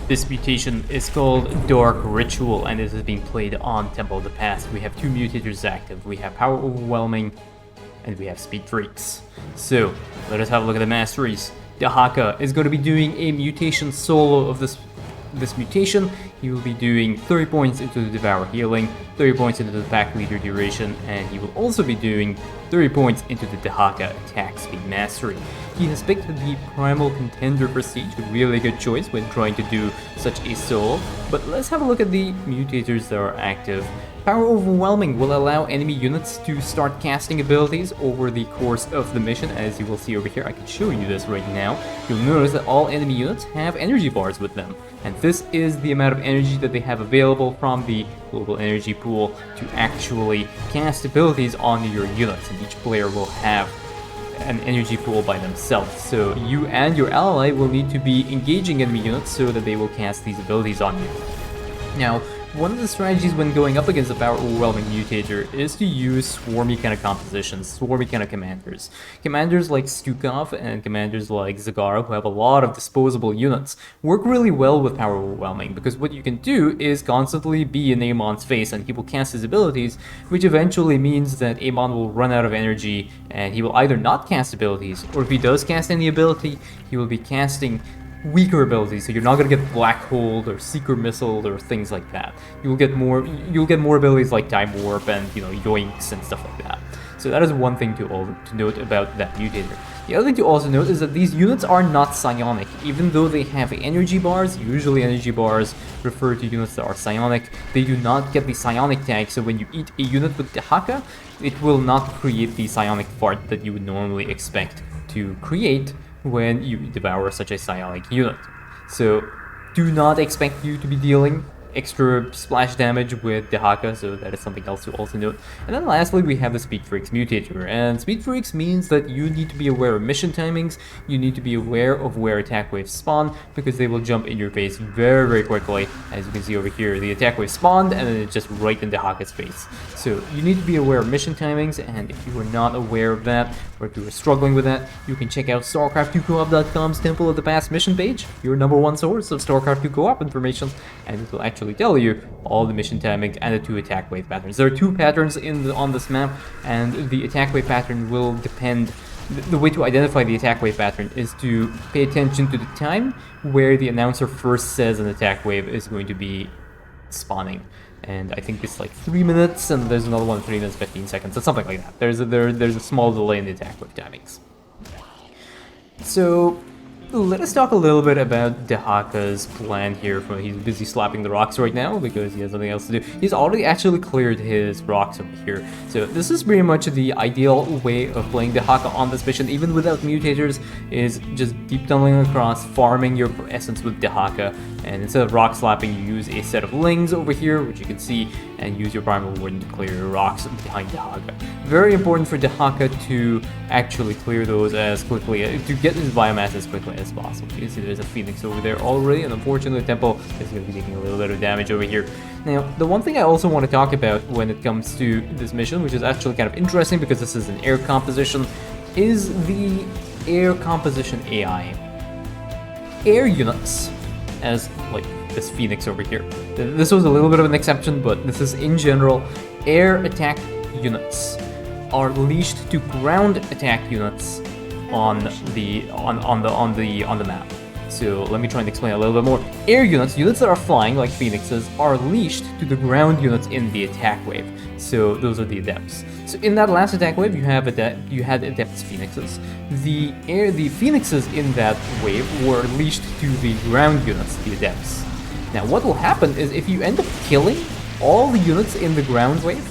This mutation is called Dark Ritual, and this is being played on Temple of the Past. We have two mutators active. We have Power Overwhelming, and we have Speed Freaks. So, let us have a look at the masteries. Dehaka is going to be doing a mutation solo of this mutation. He will be doing 30 points into the Devour Healing, 30 points into the Pack Leader Duration, and he will also be doing 30 points into the Dehaka Attack Speed Mastery. He has picked the Primal Contender Prestige, a really good choice when trying to do such a solo. But let's have a look at the mutators that are active. Power Overwhelming will allow enemy units to start casting abilities over the course of the mission. As you will see over here, I can show you this right now. You'll notice that all enemy units have energy bars with them. And this is the amount of energy that they have available from the global energy pool to actually cast abilities on your units. And each player will have an energy pool by themselves. So you and your ally will need to be engaging enemy units so that they will cast these abilities on you. Now, one of the strategies when going up against a Power Overwhelming Mutator is to use swarmy kind of compositions, swarmy kind of commanders. Commanders like Stukov and commanders like Zagara, who have a lot of disposable units, work really well with Power Overwhelming, because what you can do is constantly be in Amon's face and he will cast his abilities, which eventually means that Amon will run out of energy and he will either not cast abilities, or if he does cast any ability, he will be casting weaker abilities, so you're not going to get Black Hole or Seeker Missile or things like that. You'll get more abilities like Time Warp and, Yoinks and stuff like that. So that is one thing to note about that mutator. The other thing to also note is that these units are not psionic. Even though they have energy bars, usually energy bars refer to units that are psionic, they do not get the psionic tag, so when you eat a unit with Dehaka, it will not create the psionic fart that you would normally expect to create when you devour such a psionic unit. So do not expect you to be dealing extra splash damage with Dehaka, so that is something else to also note. And then lastly, we have the Speed Freaks mutator, and Speed Freaks means that you need to be aware of mission timings, you need to be aware of where attack waves spawn, because they will jump in your face very, very quickly. As you can see over here, the attack wave spawned, and then it's just right in Dehaka's face. So you need to be aware of mission timings, and if you are not aware of that, or if you are struggling with that, you can check out Starcraft2Co-op.com's Temple of the Past mission page, your #1 source of Starcraft 2 Co-op information, and it will actually tell you all the mission timings and the 2 attack wave patterns. There are 2 patterns on this map, and the attack wave pattern will depend. The way to identify the attack wave pattern is to pay attention to the time where the announcer first says an attack wave is going to be spawning. And I think it's like 3 minutes, and there's another one 3 minutes 15 seconds, or something like that. There's a small delay in the attack wave timings. So let us talk a little bit about Dehaka's plan here. He's busy slapping the rocks right now because he has nothing else to do. He's already actually cleared his rocks over here. So this is pretty much the ideal way of playing Dehaka on this mission, even without mutators, is just deep tunneling across, farming your essence with Dehaka, and instead of rock slapping, you use a set of lings over here, which you can see, and use your Primal Warden to clear your rocks behind Dehaka. Very important for Dehaka to actually clear those as quickly, to get his biomass as quickly as possible. You can see there's a Phoenix over there already, and unfortunately the Temple is going to be taking a little bit of damage over here. Now, the one thing I also want to talk about when it comes to this mission, which is actually kind of interesting because this is an air composition, is the air composition AI. Air units, as like this Phoenix over here. This was a little bit of an exception, but this is in general, air attack units are leashed to ground attack units on the map. So let me try and explain a little bit more. Air units that are flying like Phoenixes, are leashed to the ground units in the attack wave. So those are the Adepts. So in that last attack wave, you had Adepts Phoenixes. The Phoenixes in that wave were leashed to the ground units, the Adepts. Now what will happen is if you end up killing all the units in the ground wave,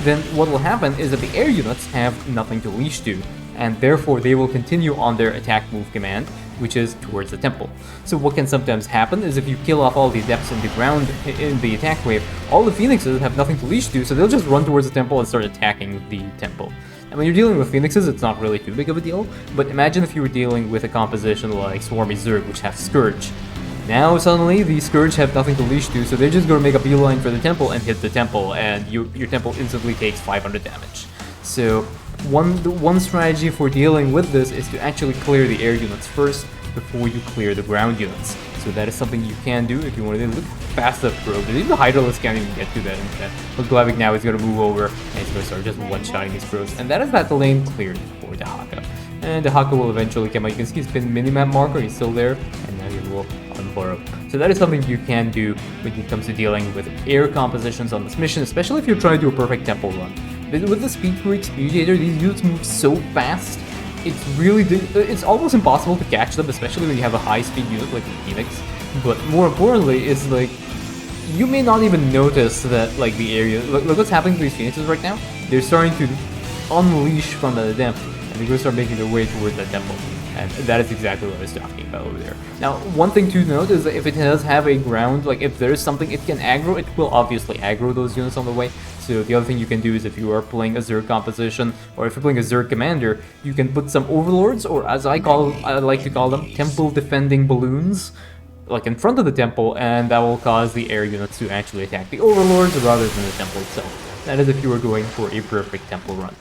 then what will happen is that the air units have nothing to leash to, and therefore they will continue on their attack move command, which is towards the temple. So what can sometimes happen is if you kill off all the Adepts in the ground in the attack wave, all the Phoenixes have nothing to leash to, so they'll just run towards the temple and start attacking the temple. And when you're dealing with Phoenixes, it's not really too big of a deal, but imagine if you were dealing with a composition like Swarmy Zerg, which have Scourge. Now suddenly the Scourge have nothing to leash to, so they're just going to make a beeline for the temple and hit the temple, and your temple instantly takes 500 damage. So one strategy for dealing with this is to actually clear the air units first before you clear the ground units. So that is something you can do if you want to look fast up probe. Even the Hydralisk can't even get to that instead. But Glavik now is going to move over and he's going to start just one-shotting these probes. And that is that lane cleared for Dehaka. And Dehaka will eventually come out. You can see he's been minimap marker, he's still there, and now he will unburrow. So that is something you can do when it comes to dealing with air compositions on this mission, especially if you're trying to do a perfect tempo run. With the Speed Freaks Mutator, these units move so fast, it's almost impossible to catch them, especially when you have a high-speed unit like the Phoenix. But more importantly, it's like, you may not even notice that, like, the area... Look what's happening to these Phoenixes right now. They're starting to unleash from the depth, and they're going to start making their way towards that temple. And that is exactly what I was talking about over there. Now, one thing to note is that if it does have a ground, like if there is something it can aggro, it will obviously aggro those units on the way. So the other thing you can do is if you are playing a Zerg composition, or if you're playing a Zerg commander, you can put some overlords, or as I like to call them, temple defending balloons, like in front of the temple, and that will cause the air units to actually attack the overlords rather than the temple itself. That is if you are going for a perfect temple run.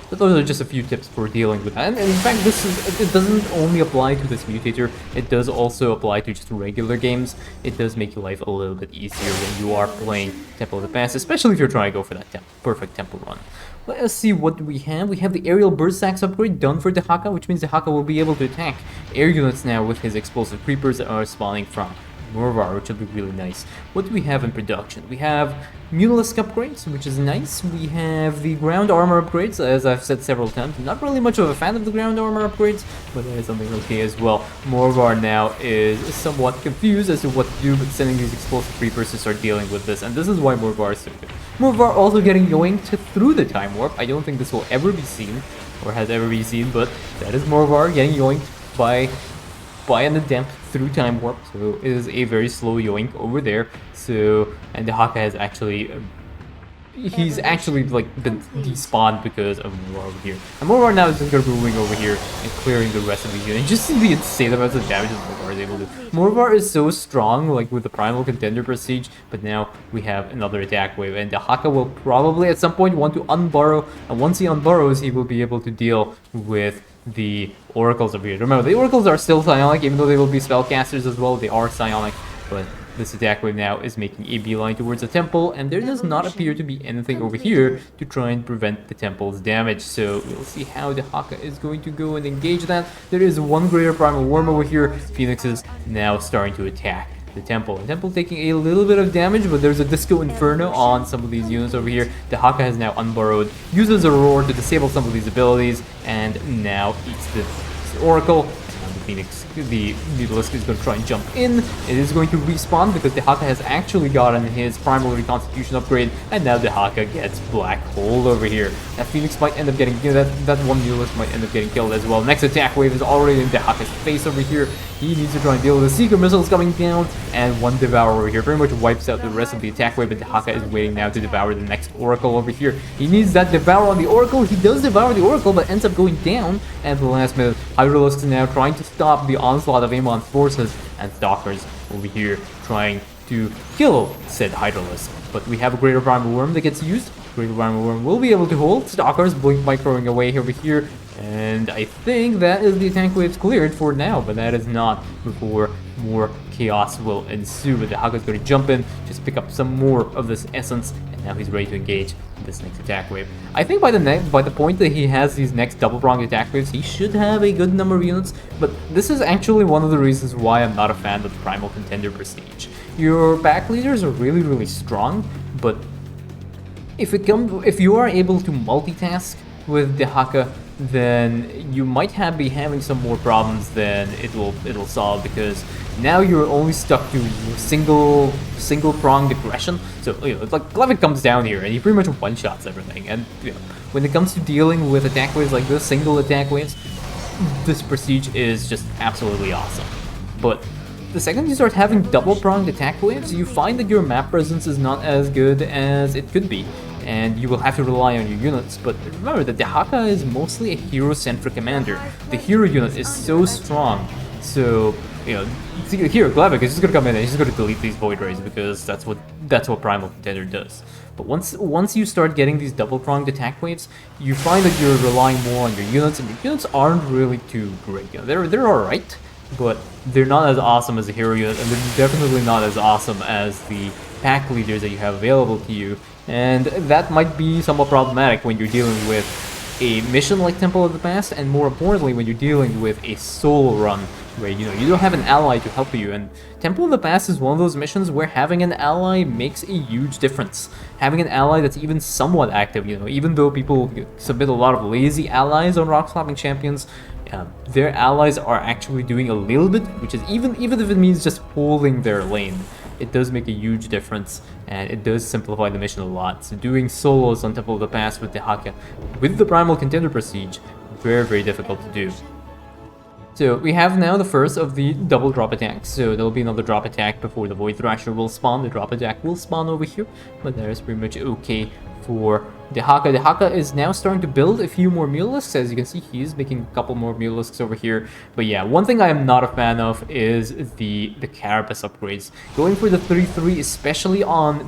But those are just a few tips for dealing with that. And in fact, it doesn't only apply to this Mutator, it does also apply to just regular games. It does make your life a little bit easier when you are playing Temple of the Past, especially if you're trying to go for that perfect temple run. Let us see what we have. We have the aerial burst axe upgrade done for Dehaka, which means Dehaka will be able to attack air units now with his explosive creepers that are spawning from Morvar, which will be really nice. What do we have in production? We have Mutalisk upgrades, which is nice. We have the ground armor upgrades, as I've said several times. Not really much of a fan of the ground armor upgrades, but that is something okay as well. Morvar now is somewhat confused as to what to do, but sending these explosive creepers to start dealing with this, and this is why Morvar is so good. Morvar also getting yoinked through the time warp. I don't think this will ever be seen, or has ever been seen, but that is Morvar getting yoinked by an attempt through time warp, so it is a very slow yoink over there. So, and Dehaka has actually he's actually like been despawned because of Morvar over here. And Morvar now is just gonna be moving over here and clearing the rest of the unit. Just see the insane amounts of damage that Morvar is able to do. Morvar is so strong, like with the Primal Contender Prestige, but now we have another attack wave, and Dehaka will probably at some point want to unburrow, and once he unburrows, he will be able to deal with the oracles over here. Remember, the oracles are still psionic, even though they will be spellcasters as well. They are psionic, but this attack wave now is making a beeline towards the temple, and there does not appear to be anything over here to try and prevent the temple's damage. So we'll see how Dehaka is going to go and engage that. There is one greater primal worm over here. Phoenix is now starting to attack the temple. The temple taking a little bit of damage, but there's a Disco Inferno on some of these units over here. Dehaka has now unburrowed, uses a roar to disable some of these abilities, and now eats the Oracle. Phoenix, the Mutalisk is going to try and jump in. It is going to respawn because Dehaka has actually gotten his Primal Reconstitution upgrade, and now Dehaka gets Black Hole over here. That Phoenix might end up getting, that one Mutalisk might end up getting killed as well. Next attack wave is already in Dehaka's face over here. He needs to try and deal with the Seeker missiles coming down, and one Devour over here pretty much wipes out the rest of the attack wave, but Dehaka is waiting now to devour the next Oracle over here. He needs that Devour on the Oracle. He does devour the Oracle, but ends up going down, and at the last minute, Hydralisk is now trying to stop the onslaught of Amon's forces, and Stalkers over here trying to kill said Hydralisk. But we have a Greater Primal Worm that gets used. Greater Primal Worm will be able to hold Stalkers, blink microing away over here, and I think that is the attack waves cleared for now, but that is not before more chaos will ensue. But Dehaka's going to jump in, just pick up some more of this essence, and now he's ready to engage this next attack wave. I think by the point that he has these next double-pronged attack waves, he should have a good number of units, but this is actually one of the reasons why I'm not a fan of the Primal Contender Prestige. Your back leaders are really, really strong, but if you are able to multitask with Dehaka, then you might be having some more problems than it'll solve, because now you're only stuck to single pronged aggression. So it's like Glavik comes down here and he pretty much one-shots everything. And when it comes to dealing with attack waves like this, single attack waves, this Prestige is just absolutely awesome. But the second you start having double-pronged attack waves, you find that your map presence is not as good as it could be, and you will have to rely on your units. But remember that Dehaka is mostly a hero-centric commander. The hero unit is so strong, so here Glavik is just gonna come in and he's just gonna delete these Void Rays, because that's what Primal Contender does. But once you start getting these double-pronged attack waves, you find that you're relying more on your units, and your units aren't really too great. They're alright, but they're not as awesome as a hero unit, and they're definitely not as awesome as the pack leaders that you have available to you. And that might be somewhat problematic when you're dealing with a mission like Temple of the Past, and more importantly when you're dealing with a solo run where you don't have an ally to help you. And Temple of the Past is one of those missions where having an ally makes a huge difference. Having an ally that's even somewhat active, even though people submit a lot of lazy allies on rock slapping champions, their allies are actually doing a little bit, which is even if it means just holding their lane. It does make a huge difference, and it does simplify the mission a lot. So doing solos on Temple of the Past with Dehaka, with the Primal Contender Prestige, very, very difficult to do. So we have now the first of the double drop attacks. So there'll be another drop attack before the Void Thrasher will spawn. The drop attack will spawn over here, but that is pretty much okay for Dehaka. Dehaka is now starting to build a few more Mulisks. As you can see, he is making a couple more Mulisks over here. But yeah, one thing I am not a fan of is the Carapace upgrades. Going for the 3-3, especially on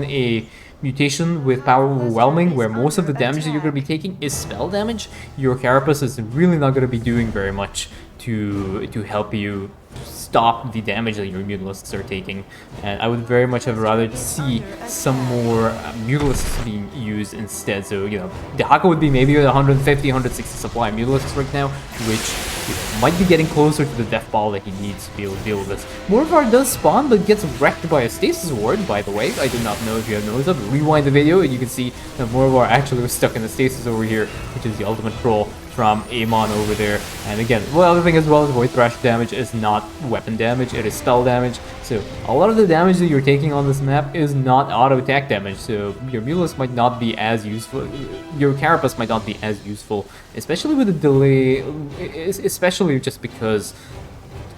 a mutation with power overwhelming, where most of the damage that you're going to be taking is spell damage, your Carapace is really not going to be doing very much to help you stop the damage that your Mutalisks are taking. And I would very much have rather see some more Mutalisks being used instead. So, Dehaka would be maybe with 150, 160 supply Mutalisks right now, which might be getting closer to the death ball that he needs to be able to deal with this. Morvar does spawn, but gets wrecked by a stasis ward, by the way. I do not know if you have noticed that. Rewind the video and you can see that Morvar actually was stuck in the stasis over here, which is the ultimate troll from Amon over there. And again, the other thing as well is Void Thrash damage is not weapon damage, it is spell damage. So a lot of the damage that you're taking on this map is not auto attack damage, so your Mutalisk might not be as useful, your Carapace might not be as useful, especially with the delay, especially just because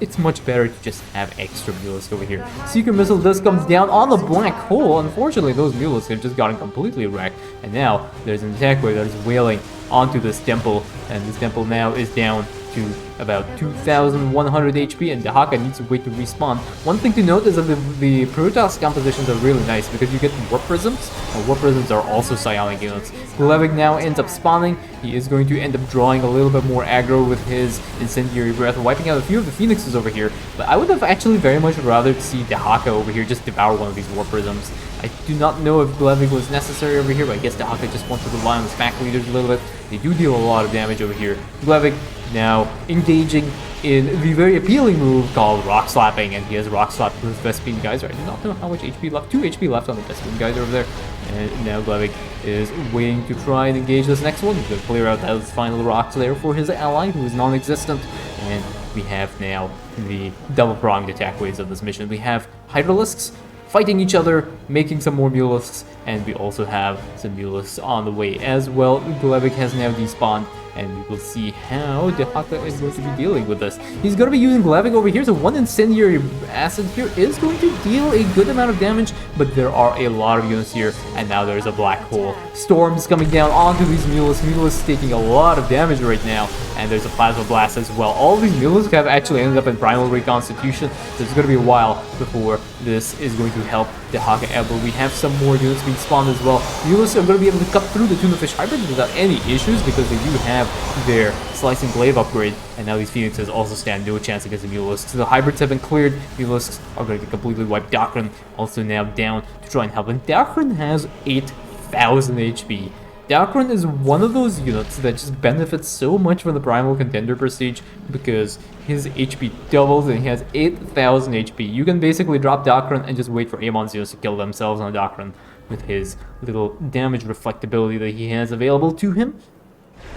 it's much better to just have extra Mutalisks over here. Secret Missile does come down on the black hole. Unfortunately, those Mutalisks have just gotten completely wrecked, and now there's an attack wave that is wailing onto this temple, and this temple now is down to about 2,100 HP, and Dehaka needs to wait to respawn. One thing to note is that the Protoss compositions are really nice because you get Warp Prisms, and Warp Prisms are also psionic units. Glevig now ends up spawning. He is going to end up drawing a little bit more aggro with his Incendiary Breath, wiping out a few of the Phoenixes over here, but I would have actually very much rather see Dehaka over here just devour one of these Warp Prisms. I do not know if Glevig was necessary over here, but I guess Dehaka just wants to rely on his pack leaders a little bit. They do deal a lot of damage over here. Glevig now engaging in the very appealing move called Rock Slapping, and he has Rock Slapped with Vespene Geyser. I do not know how much HP left. 2 HP left on the Vespene Geyser over there. And now Glevig is waiting to try and engage this next one. He's going to clear out those final rocks there for his ally, who is non-existent. And we have now the double-pronged attack waves of this mission. We have Hydralisks fighting each other, making some more Mutalisks, and we also have some Mutalisks on the way as well. Glevig has now despawned, and we will see how Dehaka is going to be dealing with this. He's going to be using Glevig over here, so one Incendiary Acid here is going to deal a good amount of damage, but there are a lot of units here, and now there's a black hole. Storms coming down onto these Mutalisks. Mutalisks taking a lot of damage right now, and there's a Plasma Blast as well. All of these Mutalisks have actually ended up in Primal Reconstitution, so it's going to be a while before this is going to help Dehaka out, but we have some more units being spawned as well. Mutalisks are going to be able to cut through the Tuna Fish Hybrid without any issues because they do have their Slicing Glaive upgrade, and now these Phoenixes also stand no chance against the Mutalisks. So the hybrids have been cleared. Mutalisks are going to get completely wiped. Dakran also now down to try and help, and Dakran has 8,000 HP. Dakran is one of those units that just benefits so much from the Primal Contender Prestige because his HP doubles and he has 8,000 HP. You can basically drop Dakran and just wait for Amon's units to kill themselves on Dakran with his little damage reflectability that he has available to him.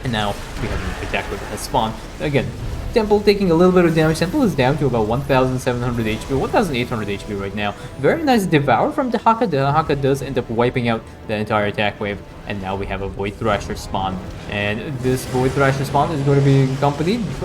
And now we have an attack that has spawned. Again, Temple taking a little bit of damage. Temple is down to about 1,700 HP, 1,800 HP right now. Very nice Devour from Dehaka. Dehaka does end up wiping out the entire attack wave. And now we have a Void Thrasher spawn. And this Void Thrasher spawn is going to be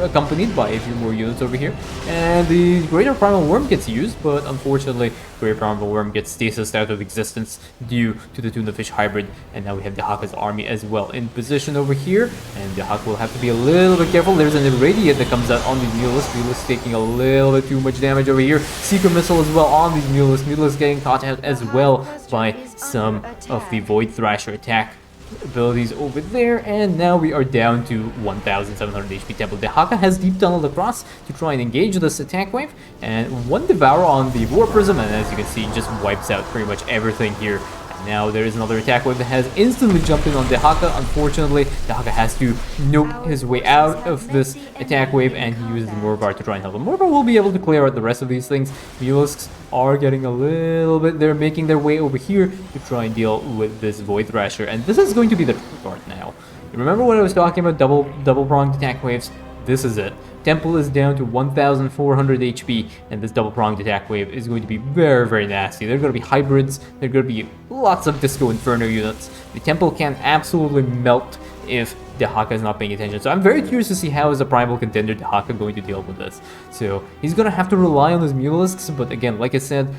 accompanied by a few more units over here. And the Greater Primal Worm gets used, but unfortunately, Greater Primal Worm gets stasis out of existence due to the Tuna Fish Hybrid. And now we have Dehaka's army as well in position over here. And Dehaka will have to be a little bit careful. There's an Irradiate that comes out on these Mutalisks. Mutalisks taking a little bit too much damage over here. Secret Missile as well on these Mutalisks. Mutalisks getting caught out as well by some of the Void Thrasher attack. abilities over there, and now we are down to 1700 HP Temple. Dehaka has deep tunneled across to try and engage this attack wave, and one Devour on the War Prism, and as you can see, just wipes out pretty much everything here. Now there is another attack wave that has instantly jumped in on Dehaka. Unfortunately, Dehaka has to nope his way out of this attack wave, and he uses Morvar to try and help him. Morvar will be able to clear out the rest of these things. Mulisks are getting a little bit, they're making their way over here to try and deal with this Void Thrasher, and this is going to be the tricky part now. Remember what I was talking about, double-pronged attack waves? This is it. Temple is down to 1400 HP, and this double-pronged attack wave is going to be very, very nasty. They're going to be hybrids, they're going to be lots of Disco Inferno units. The Temple can absolutely melt if Dehaka is not paying attention. So I'm very curious to see how is a primal contender Dehaka going to deal with this. So he's going to have to rely on his Mulisks, but again, like I said,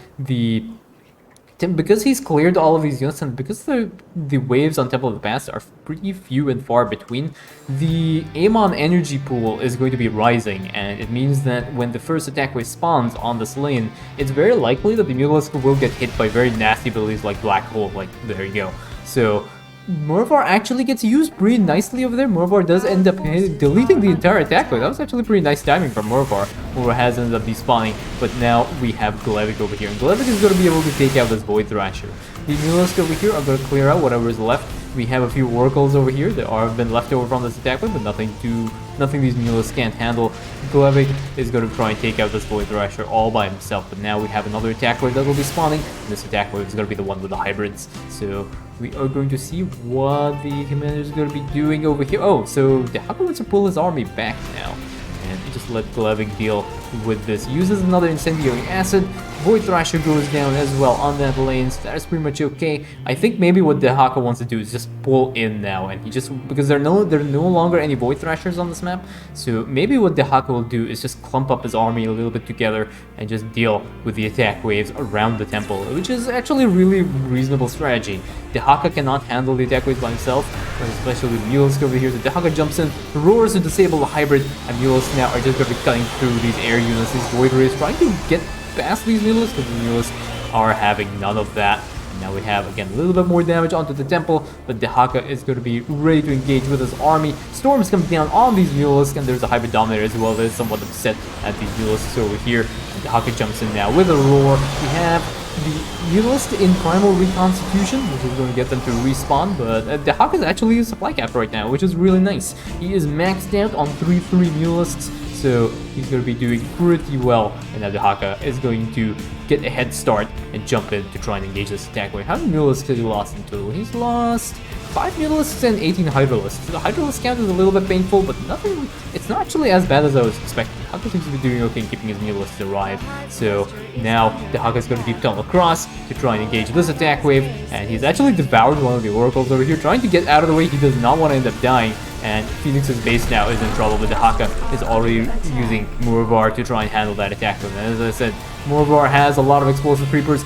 because he's cleared all of these units, and because the waves on Temple of the Past are pretty few and far between, the Amon energy pool is going to be rising, and it means that when the first attack wave spawns on this lane, it's very likely that the Mutalisk will get hit by very nasty abilities like Black Hole, like there you go. So Morvar actually gets used pretty nicely over there. Morvar does end up deleting the entire attack wave. That was actually pretty nice timing from Morvar. Morvar has ended up despawning, but now we have Glevik over here, and Glevik is going to be able to take out this Void Thrasher. The Mutalisk over here are going to clear out whatever is left. We have a few Oracles over here that have been left over from this attack wave, but nothing these Mulisks can't handle. Glevik is going to try and take out this Void Thrasher all by himself, but now we have another attack wave that will be spawning, and this attack wave is going to be the one with the hybrids. So we are going to see what the commander is going to be doing over here. Oh, so Dehaka wants to pull his army back now, and just let Glevik deal with this. Uses another Incendiary Acid. Void Thrasher goes down as well on that lane, so that's pretty much okay. I think maybe what Dehaka wants to do is just pull in now, and he just, because there are no longer any Void Thrashers on this map, so maybe what Dehaka will do is just clump up his army a little bit together and just deal with the attack waves around the temple, which is actually a really reasonable strategy. Dehaka cannot handle the attack waves by himself, especially with Mulisk over here, so Dehaka jumps in, roars to disable the hybrid, and Mulisk now are just going to be cutting through these air units, these Void Rays, trying to get past these Mulisk, because the Mulisk are having none of that. And now we have, again, a little bit more damage onto the temple, but Dehaka is going to be ready to engage with his army. Storms come down on these Mulisk, and there's a Hybrid Dominator as well that is somewhat upset at these Mulisks over here. And Dehaka jumps in now with a roar. We have the Mulisk in Primal Reconstitution, which is going to get them to respawn, but Dehaka is actually a supply cap right now, which is really nice. He is maxed out on 3-3 Mulisks, so he's going to be doing pretty well, and now Dehaka is going to get a head start and jump in to try and engage this attack wave. How many Mulisks has he lost in total? He's lost 5 Mulisks and 18 Hydralisks. The Hydralisk count is a little bit painful, but nothing. It's not actually as bad as I was expecting. Dehaka seems to be doing okay in keeping his Mulisks alive. So now Dehaka is going to deep tunnel across to try and engage this attack wave, and he's actually devoured one of the Oracles over here, trying to get out of the way. He does not want to end up dying. And Phoenix's base now is in trouble, but Dehaka is already using Morvar to try and handle that attack. And as I said, Morvar has a lot of explosive creepers,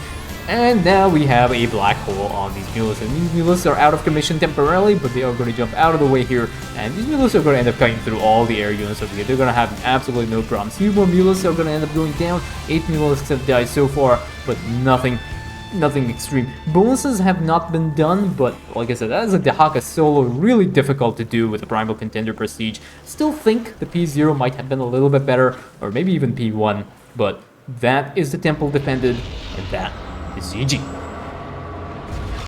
and now we have a black hole on these Mulisks. And these Mulisks are out of commission temporarily, but they are going to jump out of the way here, and these Mulisks are going to end up cutting through all the air units over here. They're going to have absolutely no problems. 2 more Mulisks are going to end up going down. 8 Mulisks have died so far, but nothing extreme. Bonuses have not been done, but like I said, that is a Dehaka solo, really difficult to do with a Primal Contender Prestige. Still think the P0 might have been a little bit better, or maybe even P1, but that is the temple defended, and that is GG.